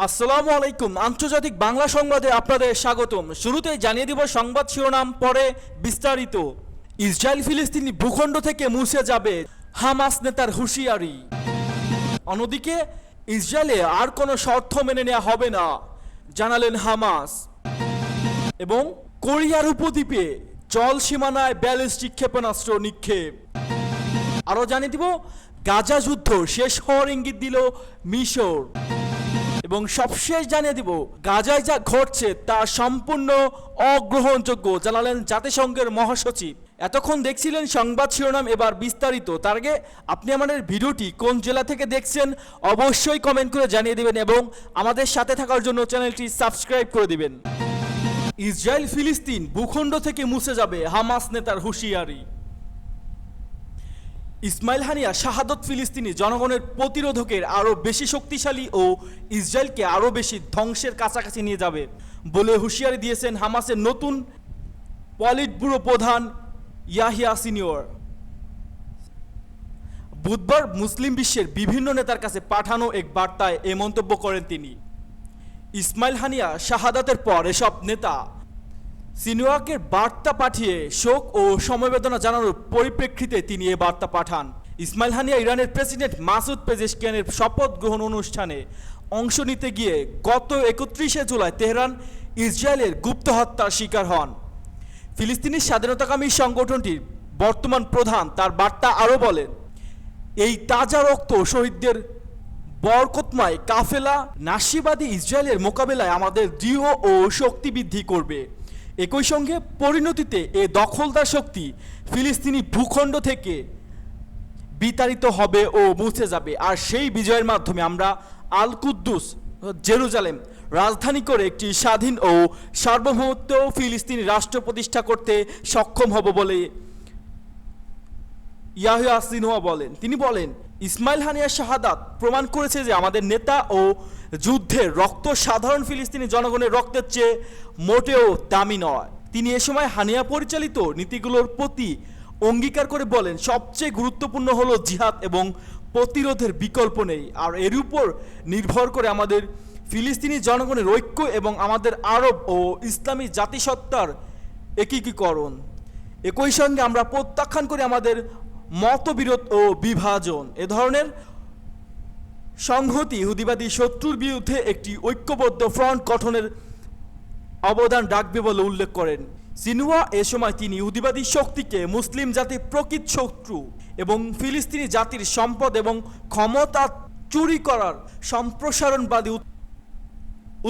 আসসালামু আলাইকুম। আন্তর্জাতিক বাংলা সংবাদে আপনাদের স্বাগতম। শুরুতেই জানিয়ে দিব সংবাদ শিরোনাম, পরে বিস্তারিত। ইসরায়েল ফিলিস্তিনি ভূখণ্ড থেকে মুছে যাবে, হামাস নেতার হুঁশিয়ারি। অন্যদিকে ইসরায়েলে আর কোনো শর্ত মেনে নেওয়া হবে না, জানালেন হামাস। এবং কোরিয়ার উপদ্বীপে জল সীমানায় ব্যালিস্টিক ক্ষেপণাস্ত্র নিক্ষেপ। আরও জানিয়ে দিব গাজা যুদ্ধ শেষ হওয়ার ইঙ্গিত দিল মিশর। এবং সবশেষ জানিয়ে দিব গাজায় যা ঘটছে তা সম্পূর্ণ অগ্রহণযোগ্য, জানালেন জাতিসংঘের মহাসচিব। এতক্ষণ দেখছিলেন সংবাদ শিরোনাম, এবার বিস্তারিত। তার আগে আপনি আমাদের ভিডিওটি কোন জেলা থেকে দেখছেন অবশ্যই কমেন্ট করে জানিয়ে দিবেন এবং আমাদের সাথে থাকার জন্য চ্যানেলটি সাবস্ক্রাইব করে দিবেন। ইসরায়েল ফিলিস্তিন ভূখণ্ড থেকে মুছে যাবে, হামাস নেতার হুঁশিয়ারি। ইসমাইল হানিয়া শাহাদত ফিলিস্তিনি জনগণের প্রতিরোধকের আরও বেশি শক্তিশালী ও ইসরায়েলকে আরও বেশি ধ্বংসের কাছাকাছি নিয়ে যাবে বলে হুঁশিয়ারি দিয়েছেন হামাসের নতুন পলিট ব্যুরো প্রধান ইয়াহিয়া সিনিয়র। বুধবার মুসলিম বিশ্বের বিভিন্ন নেতার কাছে পাঠানো এক বার্তায় এ মন্তব্য করেন তিনি। ইসমাইল হানিয়া শাহাদাতের পর এসব নেতা সিনিয়রকে বার্তা পাঠিয়ে শোক ও সমবেদনা জানানোর পরিপ্রেক্ষিতে তিনি এ বার্তা পাঠান। ইসমাইল হানিয়া ইরানের প্রেসিডেন্ট মাসুদ পেজেশকিয়ানের শপথ গ্রহণ অনুষ্ঠানে অংশ নিতে গিয়ে গত 31শে জুলাই তেহরান ইসরায়েলের গুপ্ত হত্যার শিকার হন। ফিলিস্তিনি স্বাধীনতাকামী সংগঠনটির বর্তমান প্রধান তার বার্তা আরও বলেন, এই তাজা রক্ত শহীদদের বরকতময় কাফেলা নাশিবাদী ইসরায়েলের মোকাবেলায় আমাদের দৃঢ় ও শক্তি বৃদ্ধি করবে। একই সঙ্গে পরিণতিতে এ দখলদার শক্তি ফিলিস্তিনি ভূখণ্ড থেকে বিতাড়িত হবে ও মুছে যাবে। আর সেই বিজয়ের মাধ্যমে আমরা আল কুদ্দুস জেরুজালেম রাজধানী করে একটি স্বাধীন ও সার্বভৌমত্ব ফিলিস্তিনি রাষ্ট্র প্রতিষ্ঠা করতে সক্ষম হব বলে ইয়াহিয়া সিনওয়া বলেন। তিনি বলেন, ইসমাইল হানিয়ার শাহাদাত প্রমাণ করেছে যে আমাদের নেতা ও যুদ্ধের রক্ত সাধারণ ফিলিস্তিনি জনগণের রক্তের চেয়ে মোটেও দামি নয়। তিনি এ সময় হানিয়া পরিচালিত নীতিগুলোর প্রতি অঙ্গীকার করে বলেন, সবচেয়ে গুরুত্বপূর্ণ হলো জিহাদ এবং প্রতিরোধের বিকল্প নেই। আর এর উপর নির্ভর করে আমাদের ফিলিস্তিনি জনগণের ঐক্য এবং আমাদের আরব ও ইসলামী জাতিসত্তার একীকরণ। একই সঙ্গে আমরা প্রত্যাখ্যান করি আমাদের মতবিরোধ ও বিভাজন। এ ধরনের সংহতি ইহুদিবাদী শত্রুর বিরুদ্ধে একটি ঐক্যবদ্ধ ফ্রন্ট গঠনের অবদান রাখবে বলে উল্লেখ করেন সিনওয়া। এ সময় তিনি ইহুদিবাদী শক্তিকে মুসলিম জাতির প্রকৃত শত্রু এবং ফিলিস্তিনি জাতির সম্পদ এবং ক্ষমতা চুরি করার সম্প্রসারণবাদী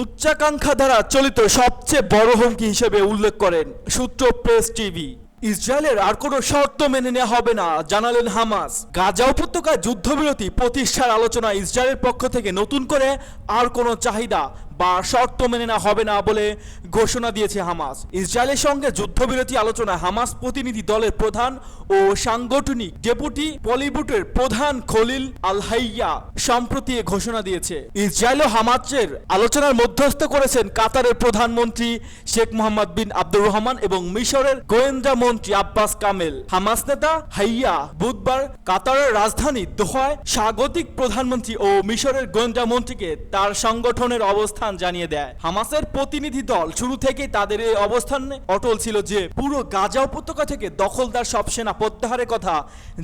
উচ্চাকাঙ্ক্ষা দ্বারা চলিত সবচেয়ে বড় হুমকি হিসেবে উল্লেখ করেন। সূত্র প্রেস টিভি। ইসরায়েলের আর কোনো শর্ত মেনে নেওয়া হবে না, জানালেন হামাস। গাজা উপত্যকায় যুদ্ধবিরতি প্রতিষ্ঠার আলোচনা ইসরায়েলের পক্ষ থেকে নতুন করে আর কোনো চাহিদা বা শর্ত মেনে নেওয়া হবে না বলে ঘোষণা দিয়েছে হামাস। ইসরায়েলের সঙ্গে যুদ্ধবিরতি আলোচনায় হামাস প্রতিনিধি দলের প্রধান ও সাংগঠনিক ডেপুটি পলিবুটের প্রধান খলিল আল হাইয়া সম্প্রতি ঘোষণা দিয়েছে। ইসরায়েল ও হামাসের আলোচনার মধ্যস্থ করেছেন কাতারের প্রধানমন্ত্রী শেখ মোহাম্মদ বিন আব্দুর রহমান এবং মিশরের গোয়েন্দা মন্ত্রী আব্বাস কামেল। হামাস নেতা হাইয়া বুধবার কাতারের রাজধানী দোহায় স্বাগতিক প্রধানমন্ত্রী ও মিশরের গোয়েন্দা মন্ত্রীকে তার সংগঠনের অবস্থান জানিয়ে দেয়। হামাসের প্রতিনিধি দল শুরু থেকেই তাদের এই অবস্থানে অটল ছিল যে পুরো গাজা উপত্যকা থেকে দখলদার সব সেনা প্রত্যাহারের কথা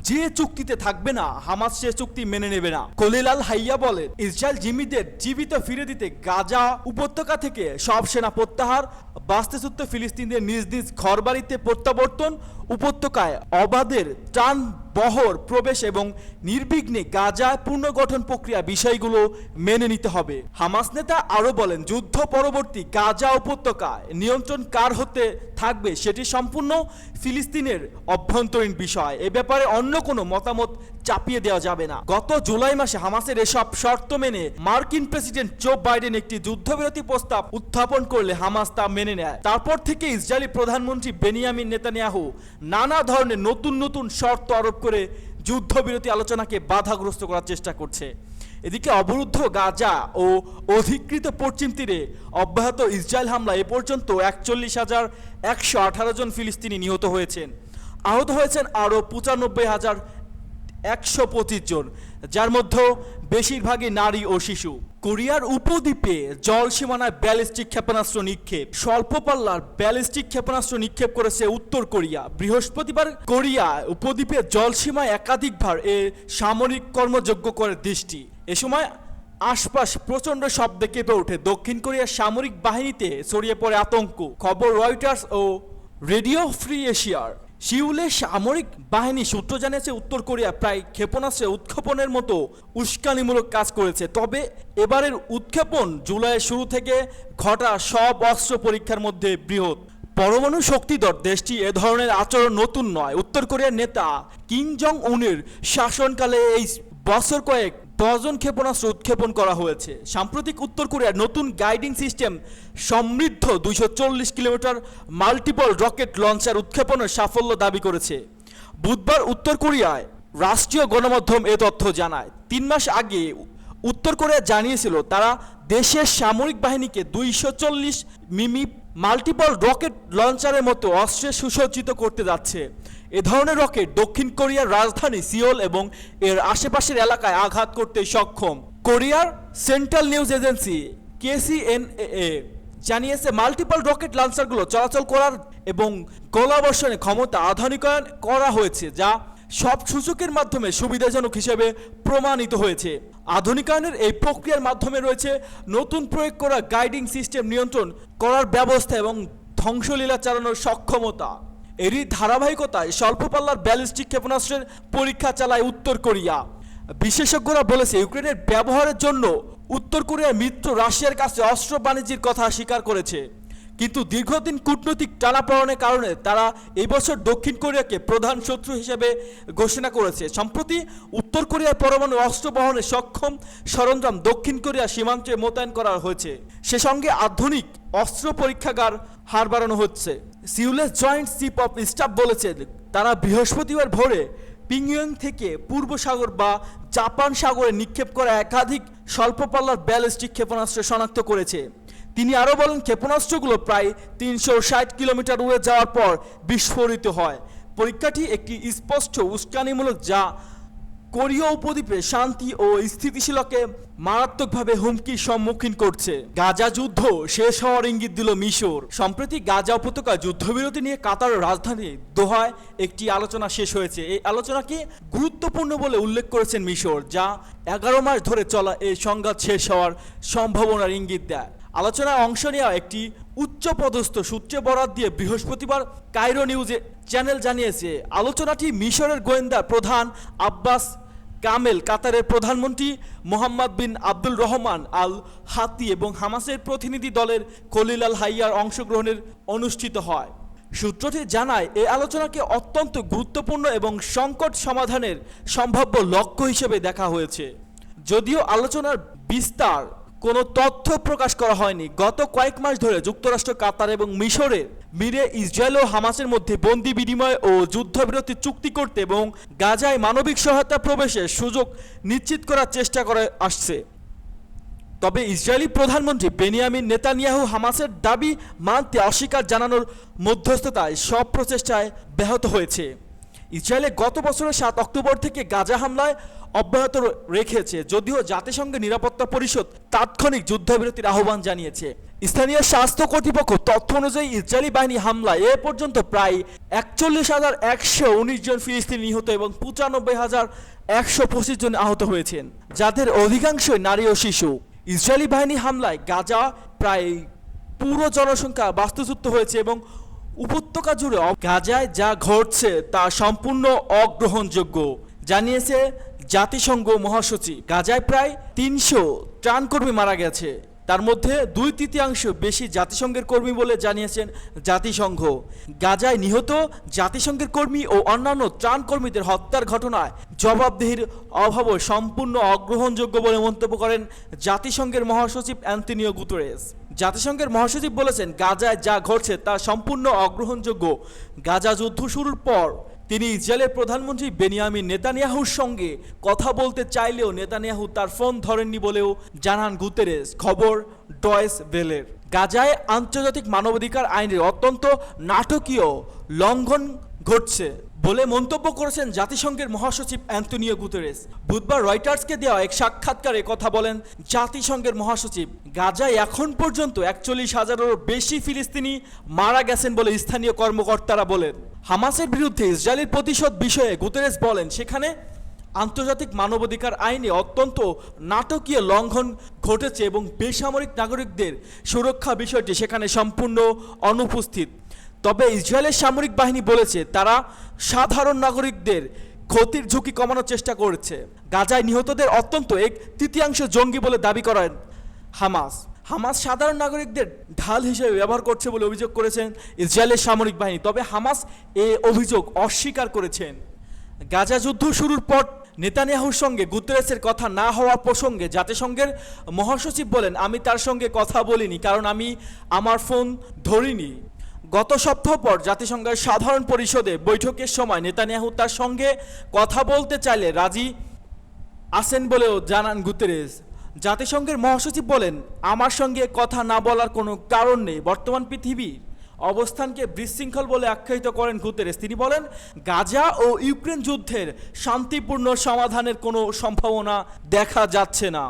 যে চুক্তিতে থাকবে না, হামাস সে চুক্তি মেনে নেবে না। খলিল আল হাইয়া বলেন, ইসরায়েল জিম্মিদের জীবিত ফিরে দিতে গাজা উপত্যকা থেকে সব সেনা প্রত্যাহার, বাস্তুচ্যুত ফিলিস্তিনদের নিজ নিজ ঘরবাড়িতে প্রত্যাবর্তন, উপত্যকায় অবাধের ত্রাণ বহর প্রবেশ এবং নির্বিঘ্নে গাজায় পুনর্গঠন প্রক্রিয়া বিষয়গুলো মেনে নিতে হবে। হামাস নেতা আরও বলেন, যুদ্ধ পরবর্তী গাজা উপত্যকায় নিয়ন্ত্রণ কার হতে থাকবে সেটি সম্পূর্ণ ফিলিস্তিনের অভ্যন্তরীণ বিষয়। এ ব্যাপারে অন্য কোনো মতামত চাপিয়ে দেওয়া যাবে না। গত জুলাই মাসে হামাসের এসব শর্ত মেনে মার্কিন প্রেসিডেন্ট জো বাইডেন একটি যুদ্ধবিরতি প্রস্তাব উত্থাপন করলে হামাস তা মেনে নেয়। তারপর থেকে ইসরায়েলি প্রধানমন্ত্রী বেনিয়ামিন নেতানিয়াহু নানা ধরনের নতুন শর্ত আরোপ করে যুদ্ধবিরতি আলোচনাকে বাধাগ্রস্ত করার চেষ্টা করছে। এদিকে অবরুদ্ধ গাজা ও অধিকৃত পশ্চিম তীরে অব্যাহত ইসরায়েল হামলা এ পর্যন্ত 41,118 জন ফিলিস্তিনি নিহত হয়েছেন। আহত হয়েছেন আরও 95,125 জন, যার মধ্যে বেশিরভাগই নারী ও শিশু। কোরিয়ার উপদ্বীপে জল সীমানায় ব্যালিস্টিক ক্ষেপণাস্ত্র নিক্ষেপ। স্বল্প পাল্লার ব্যালিস্টিক ক্ষেপণাস্ত্র নিক্ষেপ করেছে উত্তর কোরিয়া। বৃহস্পতিবার কোরিয়া উপদ্বীপে জলসীমায় একাধিকবার সামরিক কর্মযোগ্য করে দেশটি। এ সময় আশপাশ প্রচণ্ড শব্দে কেঁপে ওঠে দক্ষিণ কোরিয়ার সামরিক বাহিনীতে ছড়িয়ে পড়ে আতঙ্ক। খবর রয়টার্স ও রেডিও ফ্রি এশিয়ার। সিউলে সামরিক বাহিনী সূত্র জানিয়েছে উত্তর কোরিয়া প্রায় ক্ষেপণাস্ত্রে উৎক্ষেপণের মতো উস্কানিমূলক কাজ করেছে। তবে এবারের উৎক্ষেপণ জুলাইয়ের শুরু থেকে ঘটা সব অস্ত্র পরীক্ষার মধ্যে বৃহৎ। পরমাণু শক্তিধর দেশটি এ ধরনের আচরণ নতুন নয়। উত্তর কোরিয়ার নেতা কিম জং উনের শাসনকালে এই বছর কয়েক ডজন ক্ষেপণাস্ত্র উৎক্ষেপণ করা হয়েছে। সাম্প্রতিক উত্তর কোরিয়ার নতুন গাইডিং সিস্টেম সমৃদ্ধ 240 কিলোমিটার মাল্টিপল রকেট লঞ্চার উৎক্ষেপণের সাফল্য দাবি করেছে। বুধবার উত্তর কোরিয়ায় রাষ্ট্রীয় গণমাধ্যম এ তথ্য জানায়। 3 মাস আগে উত্তর কোরিয়া জানিয়েছিল তারা দেশের সামরিক বাহিনীকে 240 মিমি মাল্টিপল রকেট লঞ্চারের মতো অস্ত্রে সুসজ্জিত করতে যাচ্ছে। এ ধরনের রকেট দক্ষিণ কোরিয়ার রাজধানী সিওল এবং এর আশেপাশের এলাকায় আঘাত করতে সক্ষম। কোরিয়ার সেন্ট্রাল নিউজ এজেন্সি KCNA জানিয়েছে মাল্টিপল রকেট লঞ্চারগুলো চলাচল করার এবং গোলাবর্ষণের ক্ষমতা আধুনিকায়ন করা হয়েছে, যা সব সূচকের মাধ্যমে সুবিধাজনক হিসেবে প্রমাণিত হয়েছে। আধুনিকায়নের এই প্রক্রিয়ার মাধ্যমে রয়েছে নতুন প্রয়োগ করা গাইডিং সিস্টেম নিয়ন্ত্রণ করার ব্যবস্থা এবং ধ্বংসলীলা চালানোর সক্ষমতা। এরই ধারাবাহিকতায় স্বল্প পাল্লার ব্যালিস্টিক ক্ষেপণাস্ত্রের পরীক্ষা চালায় উত্তর কোরিয়া। বিশেষজ্ঞরা বলেছে ইউক্রেনের ব্যবহারের জন্য উত্তর কোরিয়ার মিত্র রাশিয়ার কাছে অস্ত্র বাণিজ্যের কথা স্বীকার করেছে, কিন্তু দীর্ঘদিন কূটনৈতিক টানাপোড়েনের কারণে তারা এই বছর দক্ষিণ কোরিয়াকে প্রধান শত্রু হিসেবে ঘোষণা করেছে। সম্প্রতি উত্তর কোরিয়ার পরমাণু অস্ত্র বহনে সক্ষম সরঞ্জাম দক্ষিণ কোরিয়া সীমান্তে মোতায়েন করা হয়েছে। সে সঙ্গে আধুনিক অস্ত্র পরীক্ষাগার হার বাড়ানো হচ্ছে। সিউলের জয়েন্ট চিফ অফ স্টাফ বলেছেন তারা বৃহস্পতিবার ভোরে পিংইয়ং থেকে পূর্ব সাগর বা জাপান সাগরে নিক্ষেপ করা একাধিক স্বল্প পাল্লার ব্যালিস্টিক ক্ষেপণাস্ত্র শনাক্ত করেছে। তিনি আরও বলেন ক্ষেপণাস্ত্রগুলো প্রায় 360 কিলোমিটার উড়ে যাওয়ার পর বিস্ফোরিত হয়। পরীক্ষাটি একটি স্পষ্ট উস্কানিমূলক যা কোরীয় উপদ্বীপে শান্তি ও স্থিতিশীলকে মারাত্মকভাবে হুমকির সম্মুখীন করছে। গাজা যুদ্ধ শেষ হওয়ার ইঙ্গিত দিল মিশর। সম্প্রতি গাজা উপত্যকা যুদ্ধবিরতি নিয়ে কাতারের রাজধানী দোহায় একটি আলোচনা শেষ হয়েছে। এই আলোচনাকে গুরুত্বপূর্ণ বলে উল্লেখ করেছেন মিশর, যা 11 মাস ধরে চলা এই সংঘাত শেষ হওয়ার সম্ভাবনার ইঙ্গিত দেয়। আলোচনায় অংশ নেওয়া একটি উচ্চপদস্থ সূত্রে বরাত দিয়ে বৃহস্পতিবার কায়রো নিউজ চ্যানেল জানিয়েছে আলোচনাটি মিশরের গোয়েন্দা প্রধান আব্বাস কামেল, কাতারের প্রধানমন্ত্রী মোহাম্মদ বিন আব্দুল রহমান আল হাতি এবং হামাসের প্রতিনিধি দলের খলিল আল হাইয়ার অংশগ্রহণের অনুষ্ঠিত হয়। সূত্রটি জানায় এই আলোচনাকে অত্যন্ত গুরুত্বপূর্ণ এবং সংকট সমাধানের সম্ভাব্য লক্ষ্য হিসেবে দেখা হয়েছে। যদিও আলোচনার বিস্তার কোনো তথ্য প্রকাশ করা হয়নি। গত কয়েক মাস ধরে যুক্তরাষ্ট্র, কাতার এবং মিশরের মিলে ইসরায়েল ও হামাসের মধ্যে বন্দি বিনিময় ও যুদ্ধবিরতি চুক্তি করতে এবং গাজায় মানবিক সহায়তা প্রবেশের সুযোগ নিশ্চিত করার চেষ্টা করে আসছে। তবে ইসরায়েলি প্রধানমন্ত্রী বেনিয়ামিন নেতানিয়াহু হামাসের দাবি মানতে অস্বীকার জানানোর মধ্যস্থতায় সব প্রচেষ্টায় ব্যাহত হয়েছে। ইসরায়েলে গত বছরের 7 অক্টোবর থেকে গাজা হামলায় অব্যাহত রেখেছে, যদিও জাতিসংঘের নিরাপত্তা পরিষদ তাৎক্ষণিক যুদ্ধবিরতির আহ্বান জানিয়েছে। স্থানীয় স্বাস্থ্য কর্তৃপক্ষ তথ্য অনুযায়ী ইসরায়েলি বাহিনী হামলায় এ পর্যন্ত প্রায় 41,119 জন ফিলিস্তিনি নিহত এবং 95,125 জন আহত হয়েছেন, যাদের অধিকাংশই নারী ও শিশু। ইসরায়েলি বাহিনী হামলায় গাজা প্রায় পুরো জনসংখ্যা বাস্তুচ্যুত হয়েছে এবং উপত্যকা জুড়ে গাজায় যা ঘটছে তা সম্পূর্ণ অগ্রহণযোগ্য, জানিয়েছে জাতিসংঘ মহাসচিব। গাজায় প্রায় 300 ত্রাণকর্মী মারা গেছে, তার মধ্যে 2/3 বেশি জাতিসংঘের কর্মী বলে জানিয়েছেন জাতিসংঘ। গাজায় নিহত জাতিসংঘের কর্মী ও অন্যান্য ত্রাণকর্মীদের হত্যার ঘটনায় জবাবদিহির অভাবও সম্পূর্ণ অগ্রহণযোগ্য বলে মন্তব্য করেন জাতিসংঘের মহাসচিব অ্যান্তোনিও গুতেরেস। জাতিসংঘের মহাসচিব বলেছেন গাজায় যা ঘটছে তা সম্পূর্ণ অগ্রহণযোগ্য। গাজা যুদ্ধ শুরুর পর তিনি ইসরায়েলের প্রধানমন্ত্রী বেনিয়ামিন নেতানিয়াহুর সঙ্গে কথা বলতে চাইলেও নেতানিয়াহু তার ফোন ধরেননি বলেও জানান গুতেরেস। খবর ডয়েস ভেলের। গাজায় আন্তর্জাতিক মানবাধিকার আইনের অত্যন্ত নাটকীয় লঙ্ঘন ঘটছে বলে মন্তব্য করেছেন জাতিসংঘের মহাসচিব অ্যান্তোনিও গুতেরেস। বুধবার রয়টার্সকে দেওয়া এক সাক্ষাৎকারে কথা বলেন জাতিসংঘের মহাসচিব। গাজায় এখন পর্যন্ত ৪১,০০০-এরও বেশি ফিলিস্তিনি মারা গেছেন বলে স্থানীয় কর্মকর্তারা বলেন। হামাসের বিরুদ্ধে ইসরায়েলের প্রতিশোধ বিষয়ে গুতেরেস বলেন, সেখানে আন্তর্জাতিক মানবাধিকার আইনে অত্যন্ত নাটকীয় লঙ্ঘন ঘটেছে এবং বেসামরিক নাগরিকদের সুরক্ষা বিষয়টি সেখানে সম্পূর্ণ অনুপস্থিত। তবে ইসরায়েলের সামরিক বাহিনী বলেছে তারা সাধারণ নাগরিকদের ক্ষতির ঝুঁকি কমানোর চেষ্টা করেছে। গাজায় নিহতদের অত্যন্ত 1/3 জঙ্গি বলে দাবি করেন হামাস। হামাস সাধারণ নাগরিকদের ঢাল হিসেবে ব্যবহার করছে বলে অভিযোগ করেছেন ইসরায়েলের সামরিক বাহিনী। তবে হামাস এই অভিযোগ অস্বীকার করেছেন। গাজা যুদ্ধ শুরুর পর নেতানিয়াহুর সঙ্গে গুতেরেসের কথা না হওয়ার প্রসঙ্গে জাতিসংঘের মহাসচিব বলেন, আমি তার সঙ্গে কথা বলিনি কারণ আমি আমার ফোন ধরিনি। গত সপ্তাহ পর জাতিসংঘের সাধারণ পরিষদে বৈঠকের সময় নেতানিয়াহু তার সঙ্গে কথা বলতে চাইলে রাজি আছেন বলেও জানান গুতেরেস। জাতিসংঘের মহাসচিব বলেন, আমার সঙ্গে কথা না বলার কোনো কারণ নেই। বর্তমান পৃথিবীর অবস্থানকে বিশৃঙ্খল বলে আখ্যায়িত করেন গুতেরেস। তিনি বলেন, গাজা ও ইউক্রেন যুদ্ধের শান্তিপূর্ণ সমাধানের কোনো সম্ভাবনা দেখা যাচ্ছে না।